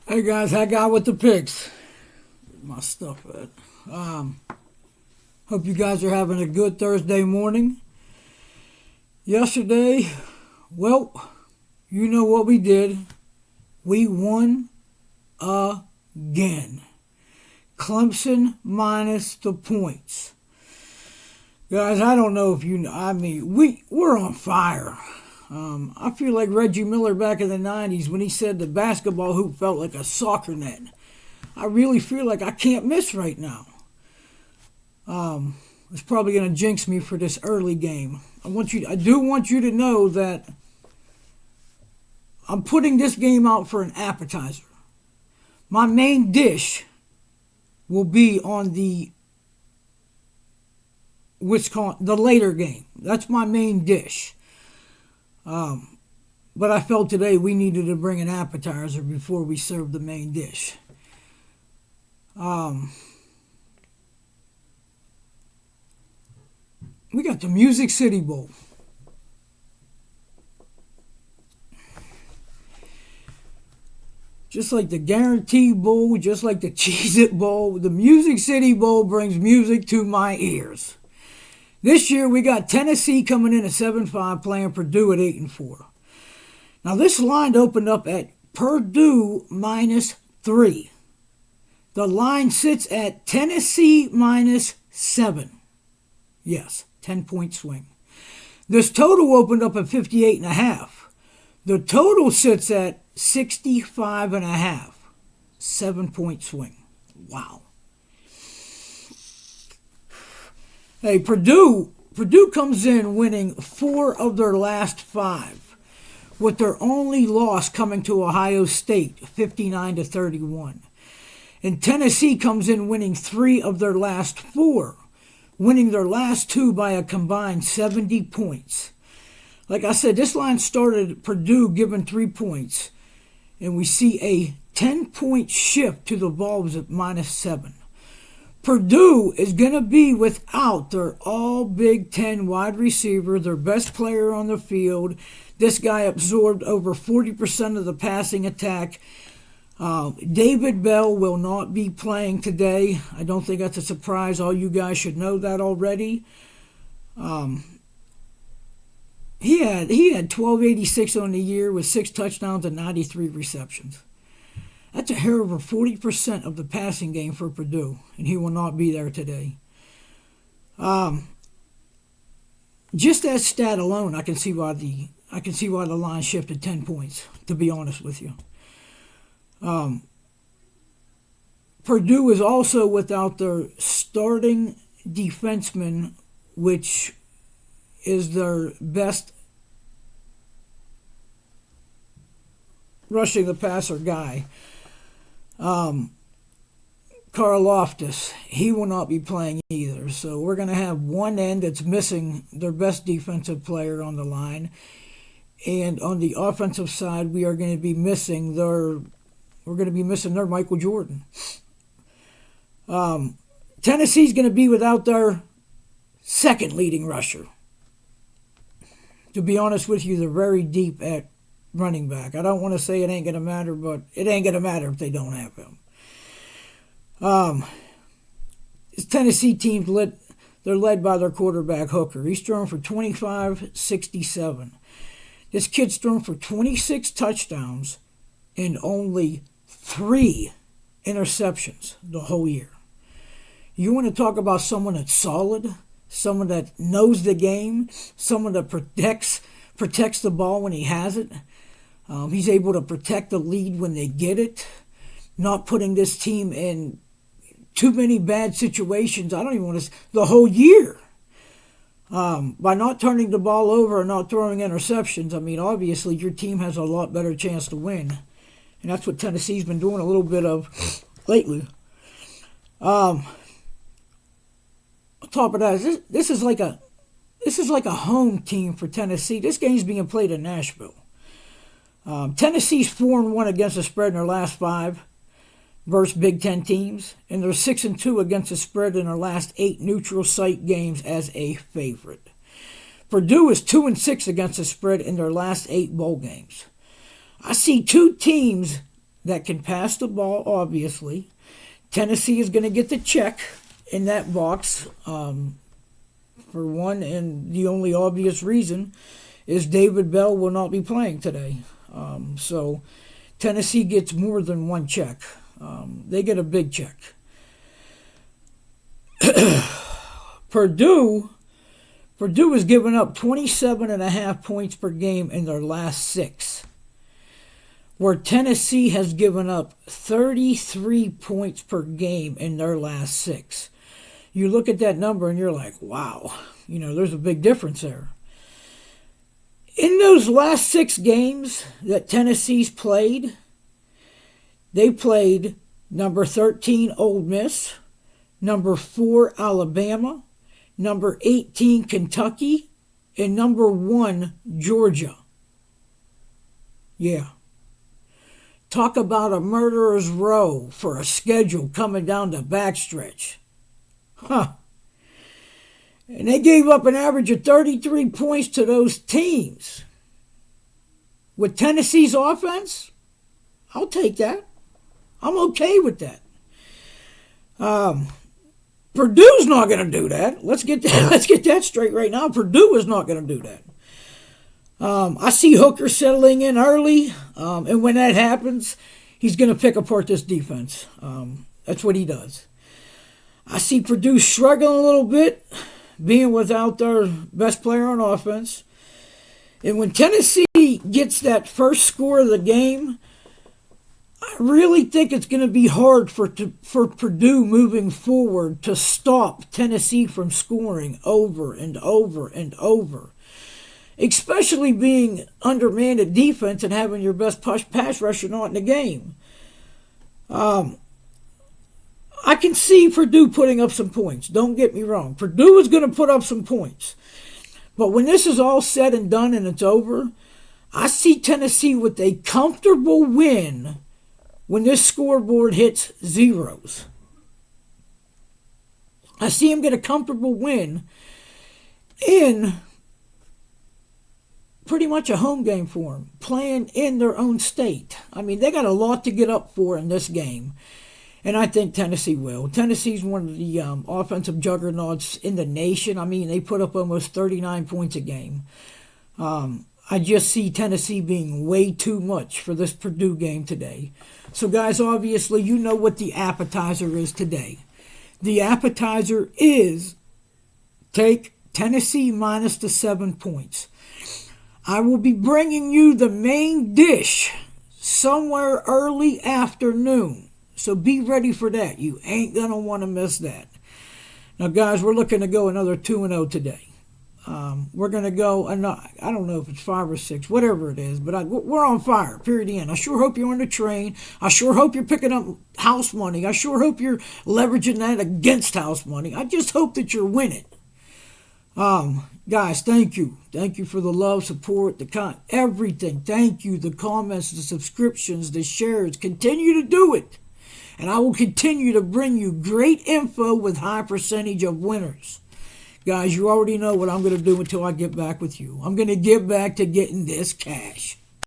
Hey guys, I got with the picks. My stuff at. Hope you guys are having a good Thursday morning. Yesterday, well, you know what we did. We won again. Clemson minus the points. Guys, I don't know if you know. We're on fire. I feel like Reggie Miller back in the 90s when he said the basketball hoop felt like a soccer net. I really feel like I can't miss right now. It's probably going to jinx me for this early game. I do want you to know that I'm putting this game out for an appetizer. My main dish will be on the later game. That's my main dish. But I felt today we needed to bring an appetizer before we serve the main dish. We got the Music City Bowl. Just like the Guarantee Bowl, just like the Cheez-It Bowl, the Music City Bowl brings music to my ears. This year we got Tennessee coming in at 7-5, playing Purdue at 8-4. Now this line opened up at Purdue -3. The line sits at Tennessee -7. Yes, 10-point swing. This total opened up at 58.5. The total sits at 65.5. 7-point swing. Wow. Hey, Purdue comes in winning 4 of their last 5, with their only loss coming to Ohio State, 59-31. And Tennessee comes in winning 3 of their last 4, winning their last 2 by a combined 70 points. Like I said, this line started Purdue giving 3 points, and we see a 10-point shift to the Vols at -7. Purdue is going to be without their all-Big Ten wide receiver, their best player on the field. This guy absorbed over 40% of the passing attack. David Bell will not be playing today. I don't think that's a surprise. All you guys should know that already. He had 1286 on the year with 6 touchdowns and 93 receptions. That's a hair over 40% of the passing game for Purdue, and he will not be there today. Just that stat alone, I can see why the line shifted 10 points. To be honest with you, Purdue is also without their starting defenseman, which is their best rushing the passer guy. Karloftis, he will not be playing either. So we're going to have one end that's missing their best defensive player on the line. And on the offensive side, we're going to be missing their Michael Jordan. Tennessee's going to be without their second leading rusher. To be honest with you, they're very deep at running back. I don't want to say it ain't going to matter, but it ain't going to matter if they don't have him. This Tennessee team, they're led by their quarterback, Hooker. He's thrown for 25-67. This kid's thrown for 26 touchdowns and only 3 interceptions the whole year. You want to talk about someone that's solid, someone that knows the game, someone that protects the ball when he has it. He's able to protect the lead when they get it, not putting this team in too many bad situations. I don't even want to the whole year. By not turning the ball over and not throwing interceptions, obviously your team has a lot better chance to win. And that's what Tennessee's been doing a little bit of lately. On top of that, this is like a home team for Tennessee. This game's being played in Nashville. Tennessee's 4-1 against the spread in their last 5 versus Big Ten teams, and they're 6-2 against the spread in their last 8 neutral site games as a favorite. Purdue is 2-6 against the spread in their last 8 bowl games. I see 2 teams that can pass the ball, obviously. Tennessee is going to get the check in that box for one, and the only obvious reason is David Bell will not be playing today. So Tennessee gets more than one check. They get a big check. Purdue has given up 27.5 points per game in their last 6, where Tennessee has given up 33 points per game in their last 6. You look at that number and you're like, wow, there's a big difference there. In those last 6 games that Tennessee's played, they played number 13 Ole Miss, number 4 Alabama, number 18 Kentucky, and number 1 Georgia. Yeah. Talk about a murderer's row for a schedule coming down the backstretch. Huh. And they gave up an average of 33 points to those teams. With Tennessee's offense, I'll take that. I'm okay with that. Purdue's not going to do that. Let's get that straight right now. Purdue is not going to do that. I see Hooker settling in early, and when that happens, he's going to pick apart this defense. That's what he does. I see Purdue struggling a little bit, being without their best player on offense. And when Tennessee gets that first score of the game, I really think it's going to be hard for Purdue moving forward to stop Tennessee from scoring over and over and over. Especially being undermanned at defense and having your best pass rusher not in the game. I can see Purdue putting up some points. Don't get me wrong. Purdue is going to put up some points. But when this is all said and done and it's over, I see Tennessee with a comfortable win when this scoreboard hits zeros. I see them get a comfortable win in pretty much a home game for them, playing in their own state. I mean, they got a lot to get up for in this game. And I think Tennessee will. Tennessee's one of the offensive juggernauts in the nation. I mean, they put up almost 39 points a game. I just see Tennessee being way too much for this Purdue game today. So, guys, obviously, you know what the appetizer is today. The appetizer is take Tennessee minus the 7 points. I will be bringing you the main dish somewhere early afternoon. So be ready for that. You ain't going to want to miss that. Now, guys, we're looking to go another 2-0 today. We're going to go, I don't know if it's 5 or 6, whatever it is, but we're on fire, period, end. I sure hope you're on the train. I sure hope you're picking up house money. I sure hope you're leveraging that against house money. I just hope that you're winning. Guys, thank you. Thank you for the love, support, everything. Thank you. The comments, the subscriptions, the shares. Continue to do it. And I will continue to bring you great info with high percentage of winners. Guys, you already know what I'm going to do until I get back with you. I'm going to get back to getting this cash.